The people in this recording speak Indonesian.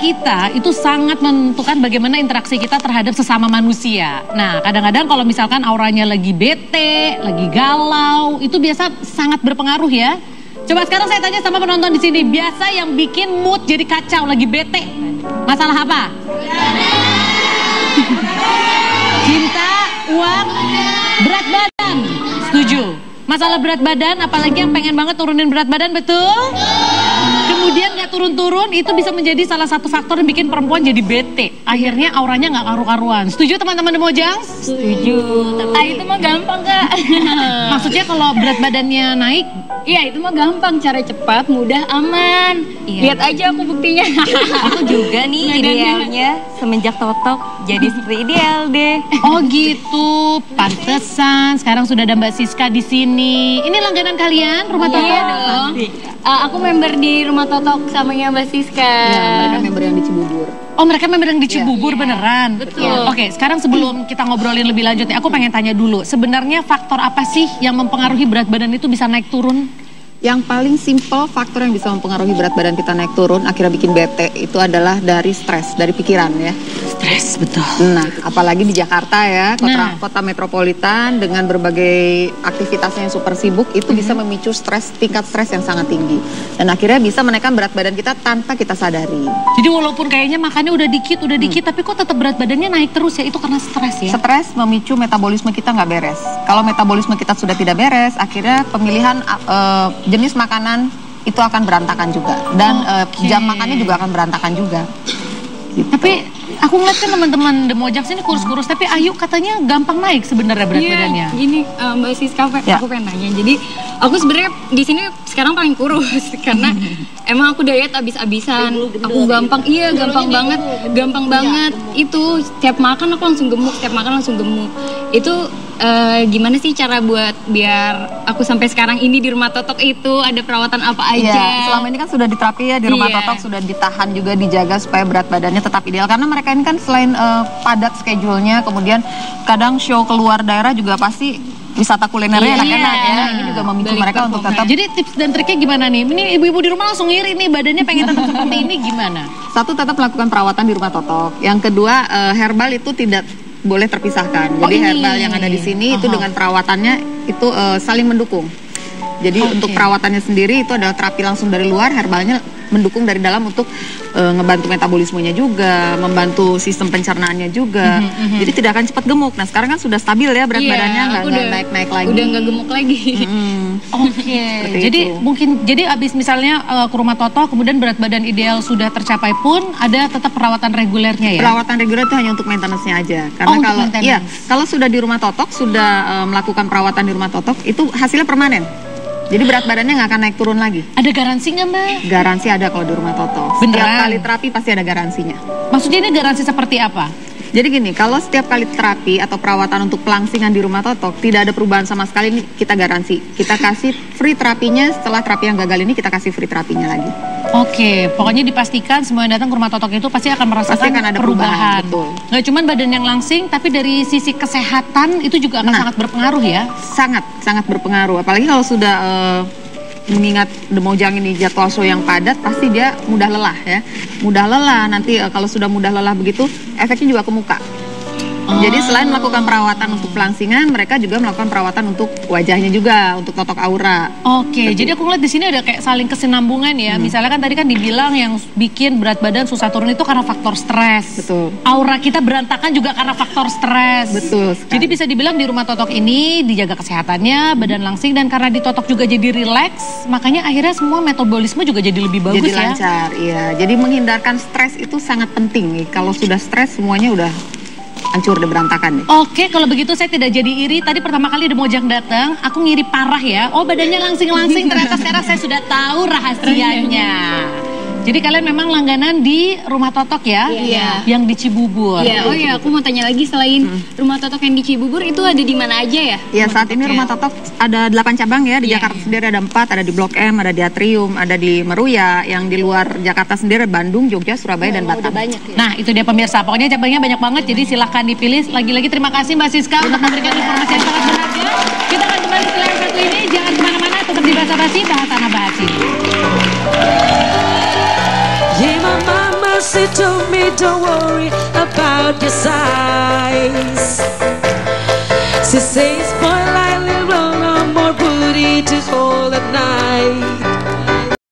kita itu sangat menentukan bagaimana interaksi kita terhadap sesama manusia. Nah, kadang-kadang kalau misalkan auranya lagi bete, lagi galau, itu biasa sangat berpengaruh ya. Coba sekarang saya tanya sama penonton di sini, biasa yang bikin mood jadi kacau, lagi bete, masalah apa? Cinta, uang, berat badan. Setuju. Masalah berat badan, apalagi yang pengen banget turunin berat badan, betul? Kemudian nggak turun-turun, itu bisa menjadi salah satu faktor yang bikin perempuan jadi bete. Akhirnya auranya nggak karu-karuan. Setuju teman-teman The Mojang? Setuju. Itu mah gampang Kak. Maksudnya kalau berat badannya naik? Iya itu mah gampang, cara cepat, mudah, aman. Iya. Lihat aja aku buktinya. Aku juga nih idealnya semenjak totok jadi istri ideal deh. Oh gitu, pantesan. Sekarang sudah ada Mbak Siska di sini. Ini langganan kalian rumah totok? Iya dong. Aku member di rumah totok samanya Mbak Siska. Ya, mereka member yang di Cibubur. Oh mereka member yang di Cibubur beneran? Betul. Oke, sekarang sebelum kita ngobrolin lebih lanjut nih, aku pengen tanya dulu. Sebenarnya faktor apa sih yang mempengaruhi berat badan itu bisa naik turun? Yang paling simple faktor yang bisa mempengaruhi berat badan kita naik turun, akhirnya bikin bete, itu adalah dari stres, dari pikiran ya. Stres, betul. Nah, apalagi di Jakarta ya, kota metropolitan dengan berbagai aktivitasnya yang super sibuk, itu bisa memicu tingkat stres yang sangat tinggi. Dan akhirnya bisa menaikkan berat badan kita tanpa kita sadari. Jadi walaupun kayaknya makannya udah dikit, tapi kok tetap berat badannya naik terus ya, itu karena stres ya? Stres memicu metabolisme kita nggak beres. Kalau metabolisme kita sudah tidak beres, akhirnya pemilihan jenis makanan itu akan berantakan juga. Dan jam makannya juga akan berantakan juga. Gitu. Tapi aku ngeliat kan teman-teman The Mojang sini kurus-kurus, tapi Ayu katanya gampang naik sebenarnya berat badannya. Gini Mbak Siska, aku pengen nanya. Jadi aku sebenarnya di sini sekarang paling kurus karena emang aku diet abis-abisan. Aku gampang banget. Itu setiap makan aku langsung gemuk, Itu gimana sih cara buat biar aku sampai sekarang ini di rumah totok itu ada perawatan apa aja? Iya, selama ini kan sudah diterapi ya di rumah totok, sudah ditahan juga, dijaga supaya berat badannya tetap ideal. Karena mereka ini kan selain padat schedule-nya, kemudian kadang show keluar daerah juga pasti wisata kulinernya enak-enak ya. Ini juga memicu mereka untuk tetap. Jadi tips dan triknya gimana nih? Ini ibu-ibu di rumah langsung ngiri nih, badannya pengen tetap seperti ini gimana? Satu, tetap melakukan perawatan di rumah totok. Yang kedua, herbal itu tidak boleh terpisahkan. Jadi herbal yang ada di sini itu dengan perawatannya itu saling mendukung. Jadi untuk perawatannya sendiri itu adalah terapi langsung dari luar, herbalnya mendukung dari dalam untuk ngebantu metabolismenya juga, membantu sistem pencernaannya juga. Jadi tidak akan cepat gemuk. Nah sekarang kan sudah stabil ya berat badannya, nggak naik-naik lagi. Udah nggak gemuk lagi. Jadi abis misalnya ke rumah totok, kemudian berat badan ideal sudah tercapai pun ada tetap perawatan regulernya ya? Perawatan reguler itu hanya untuk maintenance-nya aja. Karena kalau sudah di rumah totok, sudah melakukan perawatan di rumah totok, itu hasilnya permanen. Jadi berat badannya nggak akan naik turun lagi. Ada garansi nggak Mbak? Garansi ada kalau di rumah totok. Beneran? Setiap kali terapi pasti ada garansinya. Maksudnya ini garansi seperti apa? Jadi gini, kalau setiap kali terapi atau perawatan untuk pelangsingan di rumah totok tidak ada perubahan sama sekali, ini kita garansi. Kita kasih free terapinya, setelah terapi yang gagal ini kita kasih free terapinya lagi. Oke, pokoknya dipastikan semua yang datang ke rumah totok itu pasti akan merasakan pasti akan ada perubahan. Betul. Nggak cuma badan yang langsing, tapi dari sisi kesehatan itu juga akan sangat berpengaruh ya? Sangat berpengaruh. Apalagi kalau sudah mengingat The Mojang ini jadwal show yang padat, pasti dia mudah lelah ya. Mudah lelah, nanti kalau sudah mudah lelah begitu, efeknya juga ke muka. Jadi selain melakukan perawatan untuk pelangsingan, mereka juga melakukan perawatan untuk wajahnya juga, untuk totok aura. Oke, jadi aku ngeliat di sini ada kayak saling kesinambungan ya. Misalnya kan tadi kan dibilang yang bikin berat badan susah turun itu karena faktor stres. Betul. Aura kita berantakan juga karena faktor stres. Betul sekali. Jadi bisa dibilang di rumah totok ini dijaga kesehatannya, badan langsing, dan karena di totok juga jadi rileks, makanya akhirnya semua metabolisme juga jadi lebih bagus jadi lancar, iya. Jadi menghindarkan stres itu sangat penting. Kalau sudah stres semuanya udah hancur, udah berantakan deh. Oke, kalau begitu saya tidak jadi iri. Tadi pertama kali The Mojang datang, aku ngiri parah ya. Oh, badannya langsing-langsing, ternyata sekarang saya sudah tahu rahasianya. Jadi kalian memang langganan di rumah totok ya? Iya. Yang di Cibubur. Iya, oh iya, aku mau tanya lagi, selain rumah totok yang di Cibubur itu ada di mana aja ya? Iya, saat ini rumah totok ada 8 cabang ya. Di Jakarta sendiri ada 4, ada di Blok M, ada di Atrium, ada di Meruya. Yang di luar Jakarta sendiri Bandung, Jogja, Surabaya, dan Batam. Banyak ya? Nah, itu dia pemirsa. Pokoknya cabangnya banyak banget, jadi silahkan dipilih. Lagi-lagi terima kasih Mbak Siska untuk memberikan informasi yang sangat berharga. Kita akan kembali setelah yang satu ini. Jangan kemana-mana, tetap di Basa Basi, bahasan Abah Hati. Yeah, my mama said she told me don't worry about your size. She says, boy,